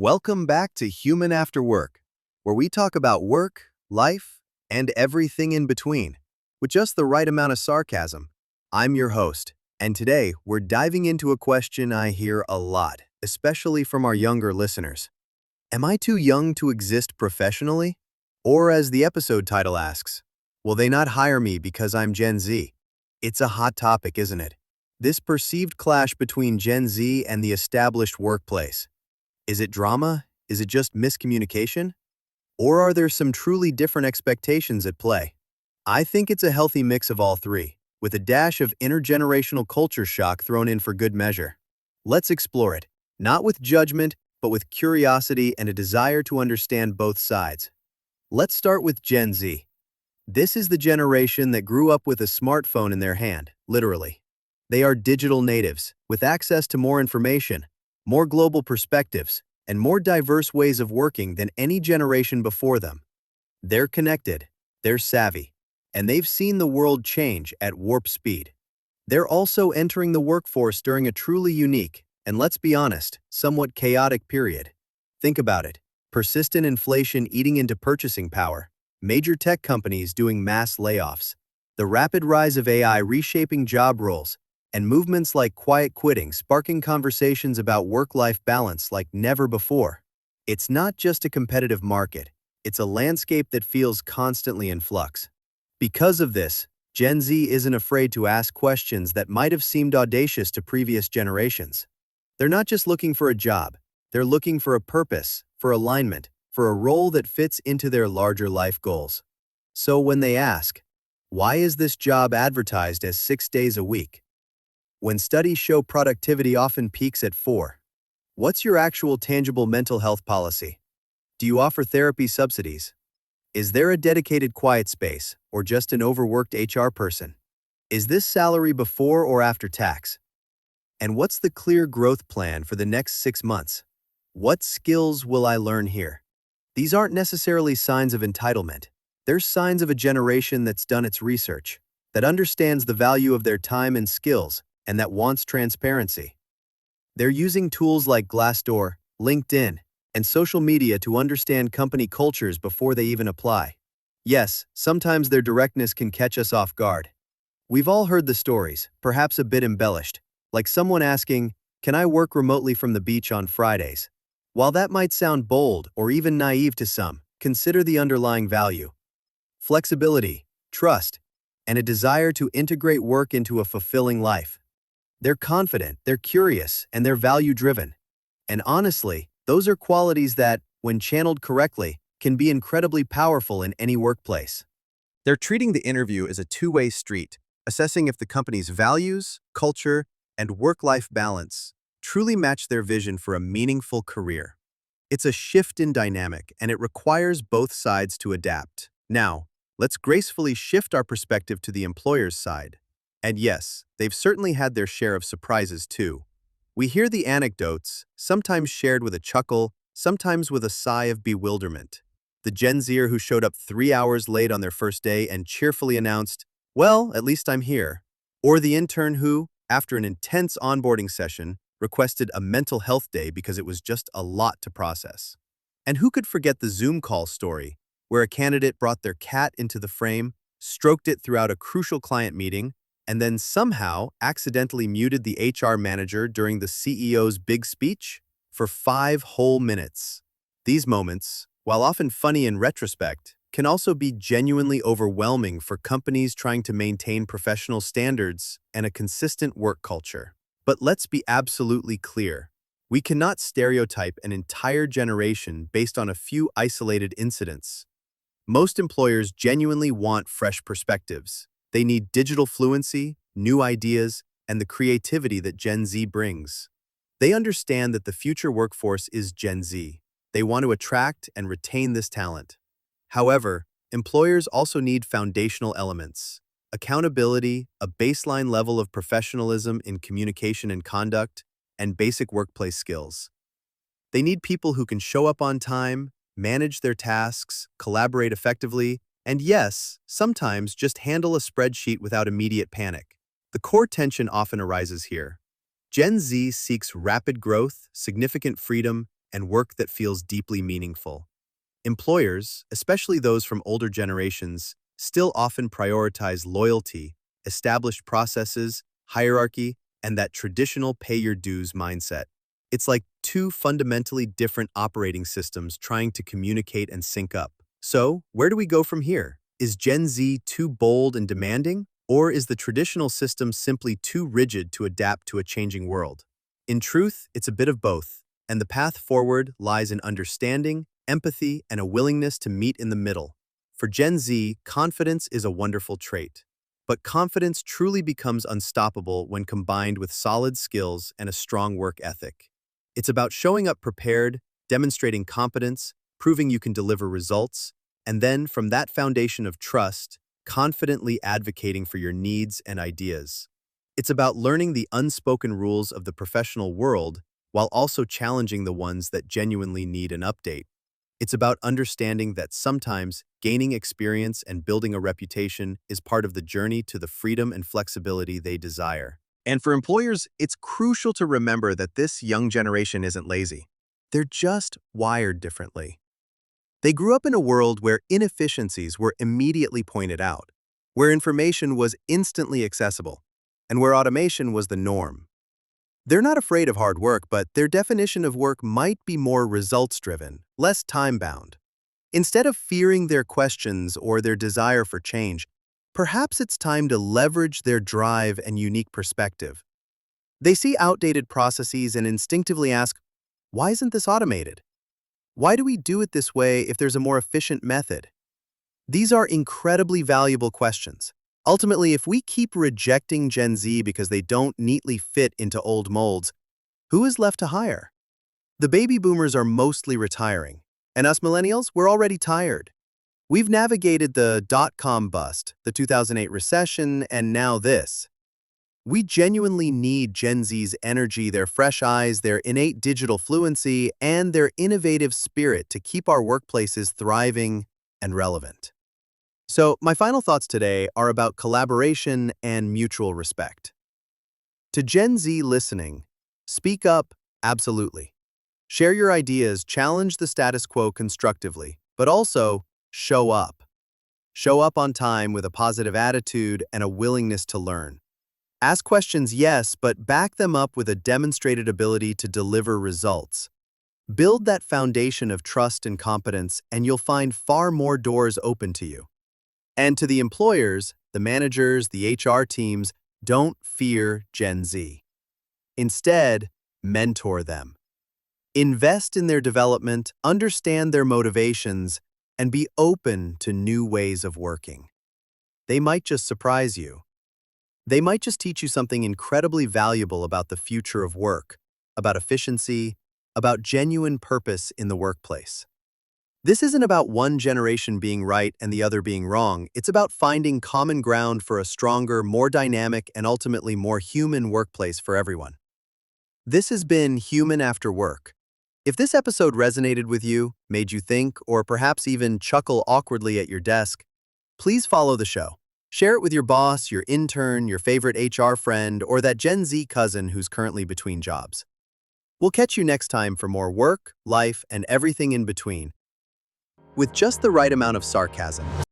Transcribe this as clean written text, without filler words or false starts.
Welcome back to Human After Work, where we talk about work, life, and everything in between, with just the right amount of sarcasm. I'm your host, and today we're diving into a question I hear a lot, especially from our younger listeners. Am I too young to exist professionally? Or as the episode title asks, will they not hire me because I'm Gen Z? It's a hot topic, isn't it? This perceived clash between Gen Z and the established workplace. Is it drama? Is it just miscommunication? Or are there some truly different expectations at play? I think it's a healthy mix of all three, with a dash of intergenerational culture shock thrown in for good measure. Let's explore it, not with judgment, but with curiosity and a desire to understand both sides. Let's start with Gen Z. This is the generation that grew up with a smartphone in their hand, literally. They are digital natives, with access to more information, more global perspectives, and more diverse ways of working than any generation before them. They're connected, they're savvy, and they've seen the world change at warp speed. They're also entering the workforce during a truly unique, and let's be honest, somewhat chaotic period. Think about it. Persistent inflation eating into purchasing power, major tech companies doing mass layoffs, the rapid rise of AI reshaping job roles, and movements like quiet quitting sparking conversations about work-life balance like never before. It's not just a competitive market, it's a landscape that feels constantly in flux. Because of this, Gen Z isn't afraid to ask questions that might have seemed audacious to previous generations. They're not just looking for a job, they're looking for a purpose, for alignment, for a role that fits into their larger life goals. So when they ask, why is this job advertised as 6 days a week? When studies show productivity often peaks at 4. What's your actual tangible mental health policy? Do you offer therapy subsidies? Is there a dedicated quiet space, or just an overworked HR person? Is this salary before or after tax? And what's the clear growth plan for the next 6 months? What skills will I learn here? These aren't necessarily signs of entitlement. They're signs of a generation that's done its research, that understands the value of their time and skills, and that wants transparency. They're using tools like Glassdoor, LinkedIn, and social media to understand company cultures before they even apply. Yes, sometimes their directness can catch us off guard. We've all heard the stories, perhaps a bit embellished, like someone asking, "Can I work remotely from the beach on Fridays?" While that might sound bold or even naive to some, consider the underlying value. Flexibility, trust, and a desire to integrate work into a fulfilling life. They're confident, they're curious, and they're value-driven. And honestly, those are qualities that, when channeled correctly, can be incredibly powerful in any workplace. They're treating the interview as a two-way street, assessing if the company's values, culture, and work-life balance truly match their vision for a meaningful career. It's a shift in dynamic, and it requires both sides to adapt. Now, let's gracefully shift our perspective to the employer's side. And yes, they've certainly had their share of surprises too. We hear the anecdotes, sometimes shared with a chuckle, sometimes with a sigh of bewilderment. The Gen Zer who showed up 3 hours late on their first day and cheerfully announced, "Well, at least I'm here." Or the intern who, after an intense onboarding session, requested a mental health day because it was just a lot to process. And who could forget the Zoom call story, where a candidate brought their cat into the frame, stroked it throughout a crucial client meeting, and then somehow accidentally muted the HR manager during the CEO's big speech for 5 whole minutes. These moments, while often funny in retrospect, can also be genuinely overwhelming for companies trying to maintain professional standards and a consistent work culture. But let's be absolutely clear. We cannot stereotype an entire generation based on a few isolated incidents. Most employers genuinely want fresh perspectives. They need digital fluency, new ideas, and the creativity that Gen Z brings. They understand that the future workforce is Gen Z. They want to attract and retain this talent. However, employers also need foundational elements: accountability, a baseline level of professionalism in communication and conduct, and basic workplace skills. They need people who can show up on time, manage their tasks, collaborate effectively, and yes, sometimes just handle a spreadsheet without immediate panic. The core tension often arises here. Gen Z seeks rapid growth, significant freedom, and work that feels deeply meaningful. Employers, especially those from older generations, still often prioritize loyalty, established processes, hierarchy, and that traditional pay-your-dues mindset. It's like two fundamentally different operating systems trying to communicate and sync up. So, where do we go from here? Is Gen Z too bold and demanding, or is the traditional system simply too rigid to adapt to a changing world? In truth, it's a bit of both, and the path forward lies in understanding, empathy, and a willingness to meet in the middle. For Gen Z, confidence is a wonderful trait. But confidence truly becomes unstoppable when combined with solid skills and a strong work ethic. It's about showing up prepared, demonstrating competence, proving you can deliver results, and then, from that foundation of trust, confidently advocating for your needs and ideas. It's about learning the unspoken rules of the professional world while also challenging the ones that genuinely need an update. It's about understanding that sometimes gaining experience and building a reputation is part of the journey to the freedom and flexibility they desire. And for employers, it's crucial to remember that this young generation isn't lazy. They're just wired differently. They grew up in a world where inefficiencies were immediately pointed out, where information was instantly accessible, and where automation was the norm. They're not afraid of hard work, but their definition of work might be more results-driven, less time-bound. Instead of fearing their questions or their desire for change, perhaps it's time to leverage their drive and unique perspective. They see outdated processes and instinctively ask, why isn't this automated? Why do we do it this way if there's a more efficient method? These are incredibly valuable questions. Ultimately, if we keep rejecting Gen Z because they don't neatly fit into old molds, who is left to hire? The baby boomers are mostly retiring, and us millennials, we're already tired. We've navigated the dot-com bust, the 2008 recession, and now this. We genuinely need Gen Z's energy, their fresh eyes, their innate digital fluency, and their innovative spirit to keep our workplaces thriving and relevant. So, my final thoughts today are about collaboration and mutual respect. To Gen Z listening, speak up, absolutely. Share your ideas, challenge the status quo constructively, but also show up. Show up on time with a positive attitude and a willingness to learn. Ask questions, yes, but back them up with a demonstrated ability to deliver results. Build that foundation of trust and competence, and you'll find far more doors open to you. And to the employers, the managers, the HR teams, don't fear Gen Z. Instead, mentor them. Invest in their development, understand their motivations, and be open to new ways of working. They might just surprise you. They might just teach you something incredibly valuable about the future of work, about efficiency, about genuine purpose in the workplace. This isn't about one generation being right and the other being wrong. It's about finding common ground for a stronger, more dynamic, and ultimately more human workplace for everyone. This has been Human After Work. If this episode resonated with you, made you think, or perhaps even chuckle awkwardly at your desk, please follow the show. Share it with your boss, your intern, your favorite HR friend, or that Gen Z cousin who's currently between jobs. We'll catch you next time for more work, life, and everything in between, with just the right amount of sarcasm.